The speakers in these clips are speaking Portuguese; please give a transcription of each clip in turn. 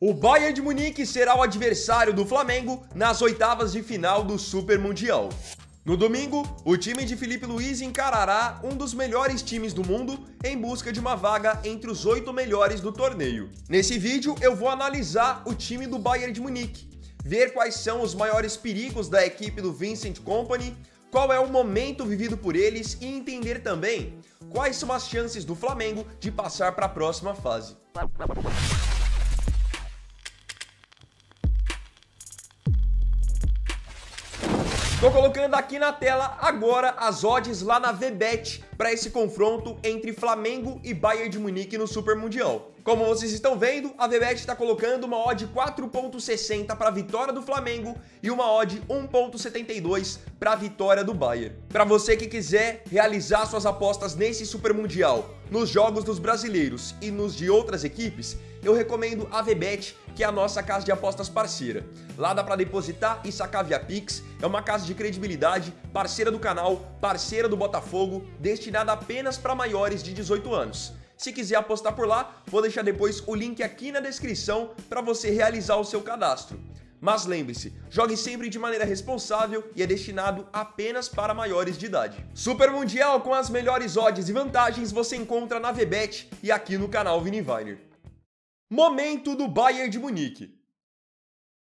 O Bayern de Munique será o adversário do Flamengo nas oitavas de final do Super Mundial. No domingo, o time de Filipe Luís encarará um dos melhores times do mundo em busca de uma vaga entre os 8 melhores do torneio. Nesse vídeo, eu vou analisar o time do Bayern de Munique, ver quais são os maiores perigos da equipe do Vincent Kompany, qual é o momento vivido por eles e entender também quais são as chances do Flamengo de passar para a próxima fase. Tô colocando aqui na tela agora as odds lá na VBET para esse confronto entre Flamengo e Bayern de Munique no Super Mundial. Como vocês estão vendo, a VBET está colocando uma odd 4.60 para a vitória do Flamengo e uma odd 1.72 para a vitória do Bayern. Para você que quiser realizar suas apostas nesse Super Mundial, nos jogos dos brasileiros e nos de outras equipes, eu recomendo a VBET, que é a nossa casa de apostas parceira. Lá dá para depositar e sacar via Pix, é uma casa de credibilidade, parceira do canal, parceira do Botafogo, destinada apenas para maiores de 18 anos. Se quiser apostar por lá, vou deixar depois o link aqui na descrição para você realizar o seu cadastro. Mas lembre-se, jogue sempre de maneira responsável e é destinado apenas para maiores de idade. Super Mundial com as melhores odds e vantagens você encontra na VBET e aqui no canal Viniviner. Momento do Bayern de Munique.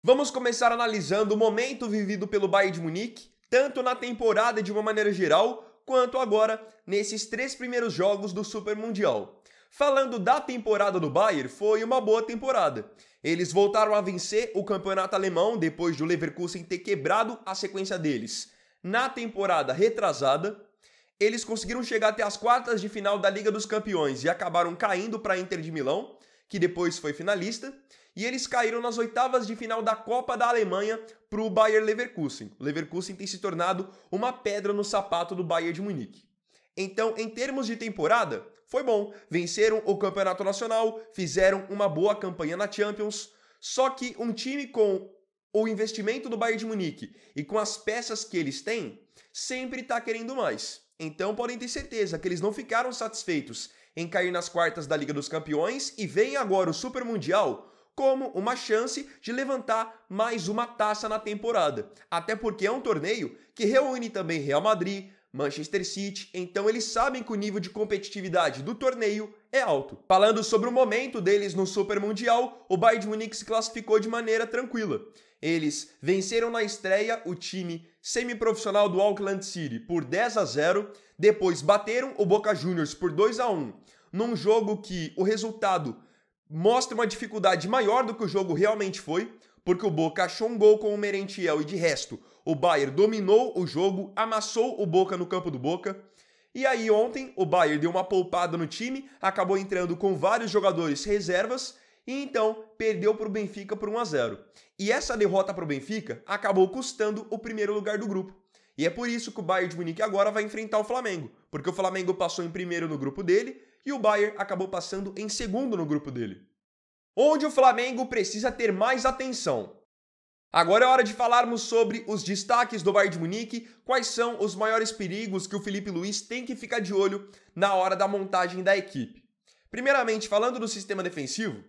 Vamos começar analisando o momento vivido pelo Bayern de Munique, tanto na temporada de uma maneira geral, quanto agora nesses 3 primeiros jogos do Super Mundial. Falando da temporada do Bayern, foi uma boa temporada. Eles voltaram a vencer o campeonato alemão depois do Leverkusen ter quebrado a sequência deles. Na temporada retrasada, eles conseguiram chegar até as quartas de final da Liga dos Campeões e acabaram caindo para a Inter de Milão, que depois foi finalista, e eles caíram nas oitavas de final da Copa da Alemanha para o Bayer Leverkusen. O Leverkusen tem se tornado uma pedra no sapato do Bayern de Munique. Então, em termos de temporada, foi bom. Venceram o Campeonato Nacional, fizeram uma boa campanha na Champions, só que um time com o investimento do Bayern de Munique e com as peças que eles têm, sempre está querendo mais. Então, podem ter certeza que eles não ficaram satisfeitos em cair nas quartas da Liga dos Campeões e veem agora o Super Mundial como uma chance de levantar mais uma taça na temporada. Até porque é um torneio que reúne também Real Madrid, Manchester City, então eles sabem que o nível de competitividade do torneio é alto. Falando sobre o momento deles no Super Mundial, o Bayern de Munique se classificou de maneira tranquila. Eles venceram na estreia o time semiprofissional do Auckland City por 10-0, depois bateram o Boca Juniors por 2-1, num jogo que o resultado mostra uma dificuldade maior do que o jogo realmente foi, porque o Boca achou um gol com o Merentiel e de resto o Bayern dominou o jogo, amassou o Boca no campo do Boca. E aí ontem o Bayern deu uma poupada no time, acabou entrando com vários jogadores reservas e então perdeu para o Benfica por 1-0. E essa derrota para o Benfica acabou custando o primeiro lugar do grupo. E é por isso que o Bayern de Munique agora vai enfrentar o Flamengo, porque o Flamengo passou em primeiro no grupo dele e o Bayern acabou passando em segundo no grupo dele. Onde o Flamengo precisa ter mais atenção. Agora é hora de falarmos sobre os destaques do Bayern de Munique, quais são os maiores perigos que o Filipe Luís tem que ficar de olho na hora da montagem da equipe. Primeiramente, falando do sistema defensivo,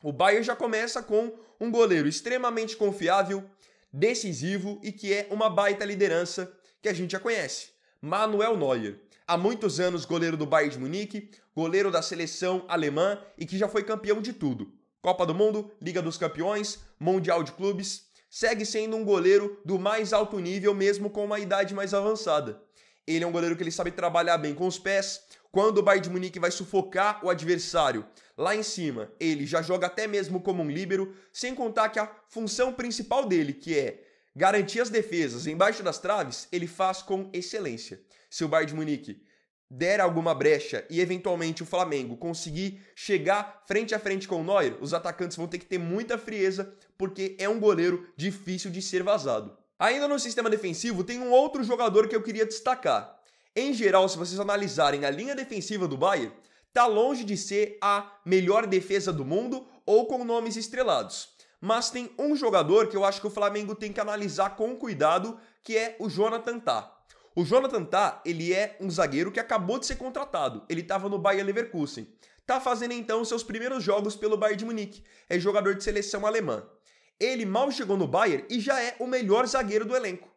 o Bayern já começa com um goleiro extremamente confiável, decisivo e que é uma baita liderança que a gente já conhece, Manuel Neuer. Há muitos anos goleiro do Bayern de Munique, goleiro da seleção alemã e que já foi campeão de tudo. Copa do Mundo, Liga dos Campeões, Mundial de Clubes. Segue sendo um goleiro do mais alto nível mesmo com uma idade mais avançada. Ele é um goleiro que ele sabe trabalhar bem com os pés. Quando o Bayern de Munique vai sufocar o adversário lá em cima, ele já joga até mesmo como um líbero, sem contar que a função principal dele, que é garantir as defesas embaixo das traves, ele faz com excelência. Se o Bayern de Munique der alguma brecha e eventualmente o Flamengo conseguir chegar frente a frente com o Neuer, os atacantes vão ter que ter muita frieza, porque é um goleiro difícil de ser vazado. Ainda no sistema defensivo tem um outro jogador que eu queria destacar. Em geral, se vocês analisarem a linha defensiva do Bayern, tá longe de ser a melhor defesa do mundo ou com nomes estrelados. Mas tem um jogador que eu acho que o Flamengo tem que analisar com cuidado, que é o Jonathan Tah. O Jonathan Tah, ele é um zagueiro que acabou de ser contratado. Ele estava no Bayer Leverkusen. Tá fazendo então seus primeiros jogos pelo Bayern de Munique. É jogador de seleção alemã. Ele mal chegou no Bayern e já é o melhor zagueiro do elenco.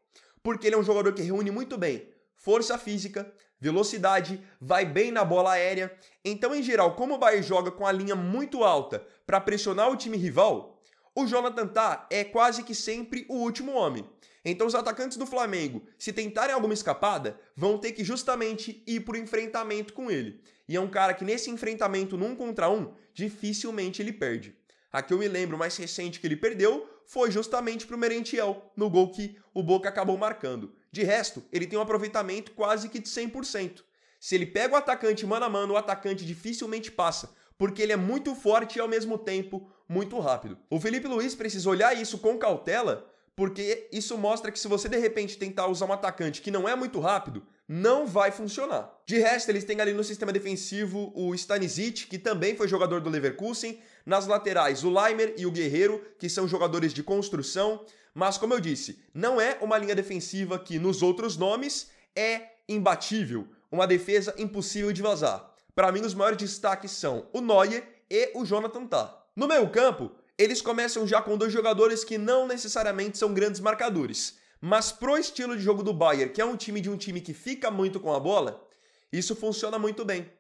Porque ele é um jogador que reúne muito bem força física, velocidade, vai bem na bola aérea. Então, em geral, como o Bayern joga com a linha muito alta para pressionar o time rival, o Jonathan Tah é quase que sempre o último homem. Então os atacantes do Flamengo, se tentarem alguma escapada, vão ter que justamente ir para o enfrentamento com ele. E é um cara que nesse enfrentamento no 1 contra 1, dificilmente ele perde. A que eu me lembro mais recente que ele perdeu foi justamente para o Merentiel, no gol que o Boca acabou marcando. De resto, ele tem um aproveitamento quase que de 100%. Se ele pega o atacante mano a mano, o atacante dificilmente passa, porque ele é muito forte e ao mesmo tempo muito rápido. O Felipe Luiz precisa olhar isso com cautela, porque isso mostra que se você de repente tentar usar um atacante que não é muito rápido, não vai funcionar. De resto, eles têm ali no sistema defensivo o Stanisic, que também foi jogador do Leverkusen, nas laterais o Laimer e o Guerreiro, que são jogadores de construção, mas como eu disse, não é uma linha defensiva que nos outros nomes é imbatível, uma defesa impossível de vazar. Para mim, os maiores destaques são o Neuer e o Jonathan Tah. No meio campo, eles começam já com dois jogadores que não necessariamente são grandes marcadores, mas pro estilo de jogo do Bayern, que é um time que fica muito com a bola, isso funciona muito bem.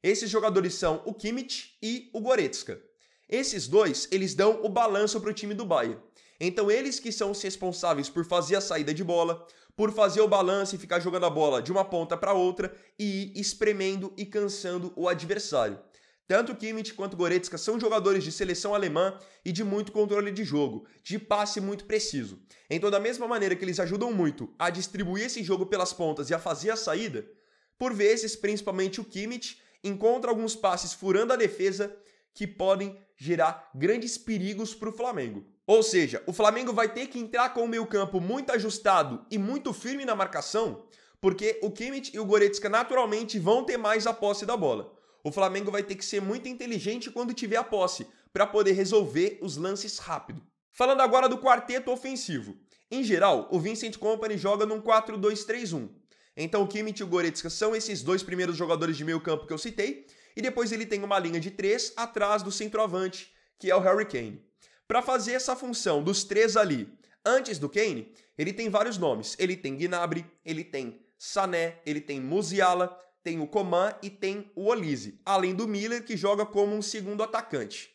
Esses jogadores são o Kimmich e o Goretzka. Esses dois, eles dão o balanço pro time do Bayern. Então eles que são os responsáveis por fazer a saída de bola, por fazer o balanço e ficar jogando a bola de uma ponta para outra e ir espremendo e cansando o adversário. Tanto o Kimmich quanto o Goretzka são jogadores de seleção alemã e de muito controle de jogo, de passe muito preciso. Então, da mesma maneira que eles ajudam muito a distribuir esse jogo pelas pontas e a fazer a saída, por vezes, principalmente o Kimmich, encontra alguns passes furando a defesa que podem gerar grandes perigos para o Flamengo. Ou seja, o Flamengo vai ter que entrar com o meio-campo muito ajustado e muito firme na marcação, porque o Kimmich e o Goretzka naturalmente vão ter mais a posse da bola. O Flamengo vai ter que ser muito inteligente quando tiver a posse, para poder resolver os lances rápido. Falando agora do quarteto ofensivo. Em geral, o Vincent Kompany joga num 4-2-3-1. Então o Kimmich e o Goretzka são esses dois primeiros jogadores de meio campo que eu citei, e depois ele tem uma linha de 3 atrás do centroavante, que é o Harry Kane. Para fazer essa função dos três ali, antes do Kane, ele tem vários nomes. Ele tem Gnabry, ele tem Sané, ele tem Musiala, tem o Coman e tem o Olise, além do Miller, que joga como um segundo atacante.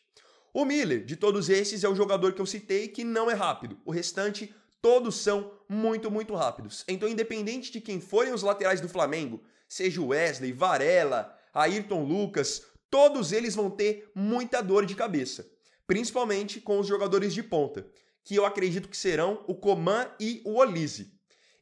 O Miller, de todos esses, é o jogador que eu citei que não é rápido. O restante, todos são muito, muito rápidos. Então, independente de quem forem os laterais do Flamengo, seja o Wesley, Varela, Ayrton Lucas, todos eles vão ter muita dor de cabeça. Principalmente com os jogadores de ponta, que eu acredito que serão o Coman e o Olise.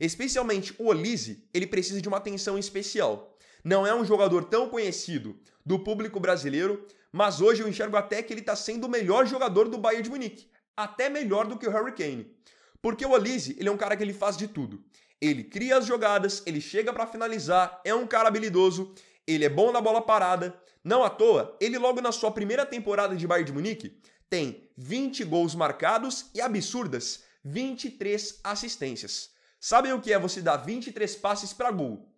Especialmente o Olise, ele precisa de uma atenção especial. Não é um jogador tão conhecido do público brasileiro, mas hoje eu enxergo até que ele está sendo o melhor jogador do Bayern de Munique. Até melhor do que o Harry Kane. Porque o Olise, ele é um cara que ele faz de tudo. Ele cria as jogadas, ele chega para finalizar, é um cara habilidoso, ele é bom na bola parada. Não à toa, ele logo na sua primeira temporada de Bayern de Munique tem 20 gols marcados e absurdas 23 assistências. Sabem o que é você dar 23 passes para gol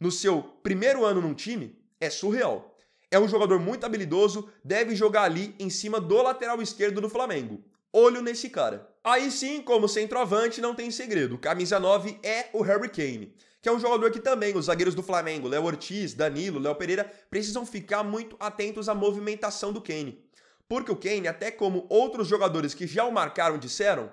no seu primeiro ano num time? É surreal. É um jogador muito habilidoso, deve jogar ali em cima do lateral esquerdo do Flamengo. Olho nesse cara. Aí sim, como centroavante, não tem segredo. Camisa 9 é o Harry Kane, que é um jogador que também os zagueiros do Flamengo, Léo Ortiz, Danilo, Léo Pereira, precisam ficar muito atentos à movimentação do Kane. Porque o Kane, até como outros jogadores que já o marcaram disseram,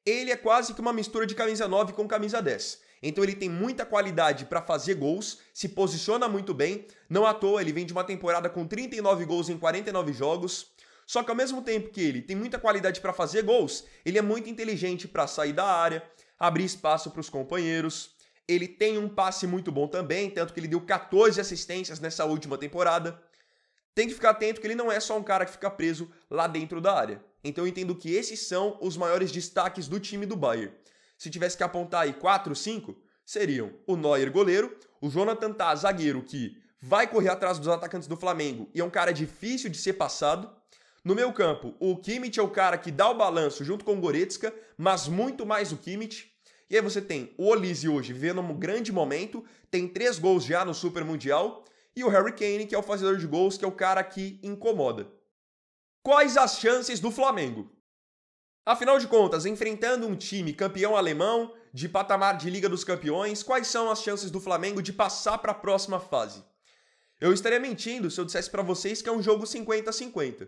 ele é quase que uma mistura de camisa 9 com camisa 10. Então ele tem muita qualidade para fazer gols, se posiciona muito bem, não à toa ele vem de uma temporada com 39 gols em 49 jogos. Só que ao mesmo tempo que ele tem muita qualidade para fazer gols, ele é muito inteligente para sair da área, abrir espaço para os companheiros. Ele tem um passe muito bom também, tanto que ele deu 14 assistências nessa última temporada. Tem que ficar atento que ele não é só um cara que fica preso lá dentro da área. Então eu entendo que esses são os maiores destaques do time do Bayern. Se tivesse que apontar aí 4, 5, seriam o Neuer goleiro, o Jonathan Tah zagueiro que vai correr atrás dos atacantes do Flamengo e é um cara difícil de ser passado. No meio campo, o Kimmich é o cara que dá o balanço junto com o Goretzka, mas muito mais o Kimmich. E aí você tem o Olise hoje vivendo um grande momento, tem 3 gols já no Super Mundial, e o Harry Kane, que é o fazedor de gols, que é o cara que incomoda. Quais as chances do Flamengo? Afinal de contas, enfrentando um time campeão alemão, de patamar de Liga dos Campeões, quais são as chances do Flamengo de passar para a próxima fase? Eu estaria mentindo se eu dissesse para vocês que é um jogo 50-50.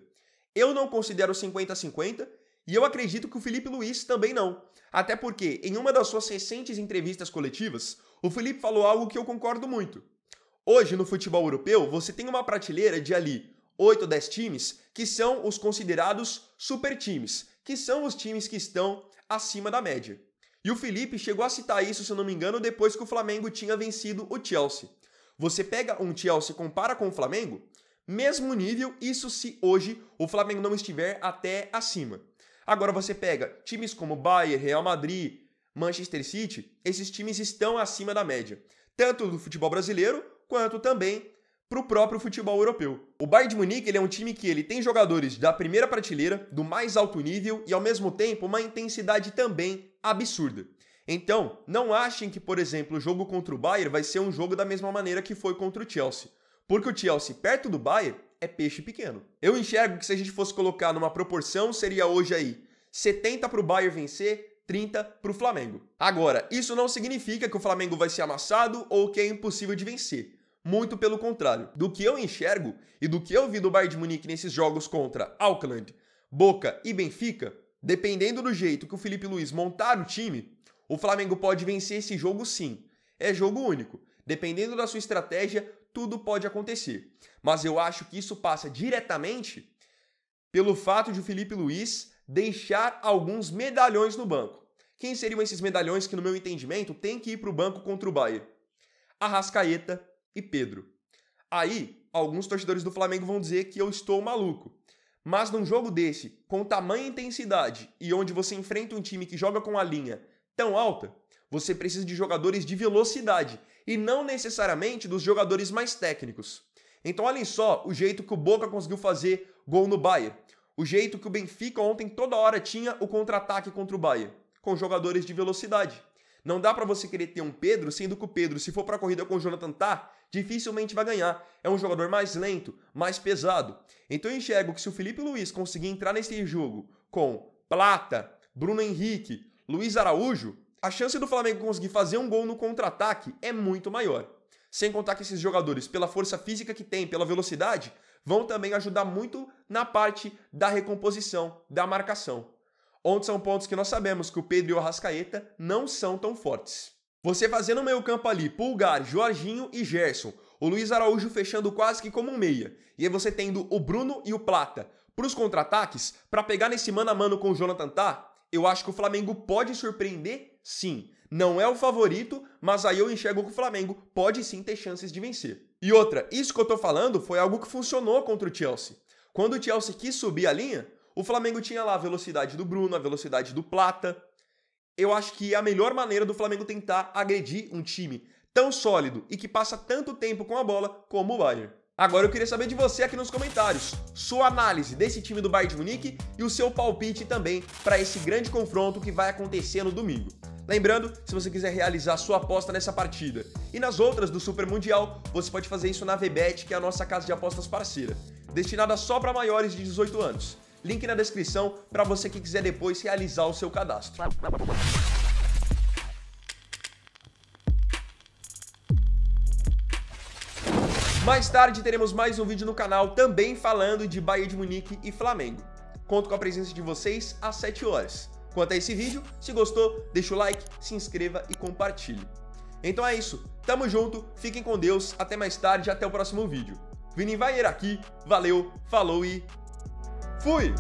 Eu não considero 50-50 e eu acredito que o Filipe Luís também não. Até porque, em uma das suas recentes entrevistas coletivas, o Filipe falou algo que eu concordo muito. Hoje, no futebol europeu, você tem uma prateleira de ali 8 ou 10 times que são os considerados super times, que são os times que estão acima da média. E o Filipe chegou a citar isso, se eu não me engano, depois que o Flamengo tinha vencido o Chelsea. Você pega um Chelsea e compara com o Flamengo, mesmo nível, isso se hoje o Flamengo não estiver até acima. Agora você pega times como Bayern, Real Madrid, Manchester City, esses times estão acima da média, tanto do futebol brasileiro quanto também para o próprio futebol europeu. O Bayern de Munique ele é um time que ele tem jogadores da primeira prateleira, do mais alto nível e ao mesmo tempo uma intensidade também absurda. Então, não achem que, por exemplo, o jogo contra o Bayern vai ser um jogo da mesma maneira que foi contra o Chelsea. Porque o Chelsea, perto do Bayern, é peixe pequeno. Eu enxergo que se a gente fosse colocar numa proporção, seria hoje aí 70 para o Bayern vencer, 30 para o Flamengo. Agora, isso não significa que o Flamengo vai ser amassado ou que é impossível de vencer. Muito pelo contrário. Do que eu enxergo e do que eu vi do Bayern de Munique nesses jogos contra Auckland, Boca e Benfica, dependendo do jeito que o Filipe Luís montar o time, o Flamengo pode vencer esse jogo sim. É jogo único. Dependendo da sua estratégia, tudo pode acontecer. Mas eu acho que isso passa diretamente pelo fato de o Filipe Luís deixar alguns medalhões no banco. Quem seriam esses medalhões que, no meu entendimento, tem que ir para o banco contra o Bayern? Arrascaeta e Pedro. Aí, alguns torcedores do Flamengo vão dizer que eu estou maluco. Mas num jogo desse, com tamanha intensidade e onde você enfrenta um time que joga com a linha tão alta, você precisa de jogadores de velocidade e não necessariamente dos jogadores mais técnicos. Então, olhem só o jeito que o Boca conseguiu fazer gol no Bayern. O jeito que o Benfica ontem toda hora tinha o contra-ataque contra o Bayern, com jogadores de velocidade. Não dá pra você querer ter um Pedro, sendo que o Pedro, se for pra corrida com o Jonathan Tah, dificilmente vai ganhar. É um jogador mais lento, mais pesado. Então eu enxergo que se o Filipe Luís conseguir entrar nesse jogo com Plata, Bruno Henrique, Luiz Araújo, a chance do Flamengo conseguir fazer um gol no contra-ataque é muito maior. Sem contar que esses jogadores, pela força física que tem, pela velocidade, vão também ajudar muito na parte da recomposição, da marcação. Onde são pontos que nós sabemos que o Pedro e o Arrascaeta não são tão fortes. Você fazendo o meio campo ali, Pulgar, Jorginho e Gerson, o Luiz Araújo fechando quase que como um meia, e aí você tendo o Bruno e o Plata para os contra-ataques, para pegar nesse mano a mano com o Jonathan Tah, eu acho que o Flamengo pode surpreender, sim. Não é o favorito, mas aí eu enxergo que o Flamengo pode sim ter chances de vencer. E outra, isso que eu tô falando foi algo que funcionou contra o Chelsea. Quando o Chelsea quis subir a linha, o Flamengo tinha lá a velocidade do Bruno, a velocidade do Plata. Eu acho que é a melhor maneira do Flamengo tentar agredir um time tão sólido e que passa tanto tempo com a bola como o Bayern. Agora eu queria saber de você aqui nos comentários, sua análise desse time do Bayern de Munique e o seu palpite também para esse grande confronto que vai acontecer no domingo. Lembrando, se você quiser realizar sua aposta nessa partida e nas outras do Super Mundial, você pode fazer isso na VBet, que é a nossa casa de apostas parceira, destinada só para maiores de 18 anos. Link na descrição para você que quiser depois realizar o seu cadastro. Mais tarde teremos mais um vídeo no canal também falando de Bayern de Munique e Flamengo. Conto com a presença de vocês às 7 horas. Quanto a esse vídeo, se gostou, deixa o like, se inscreva e compartilhe. Então é isso, tamo junto, fiquem com Deus, até mais tarde, até o próximo vídeo. Vini Vaier aqui, valeu, falou e fui!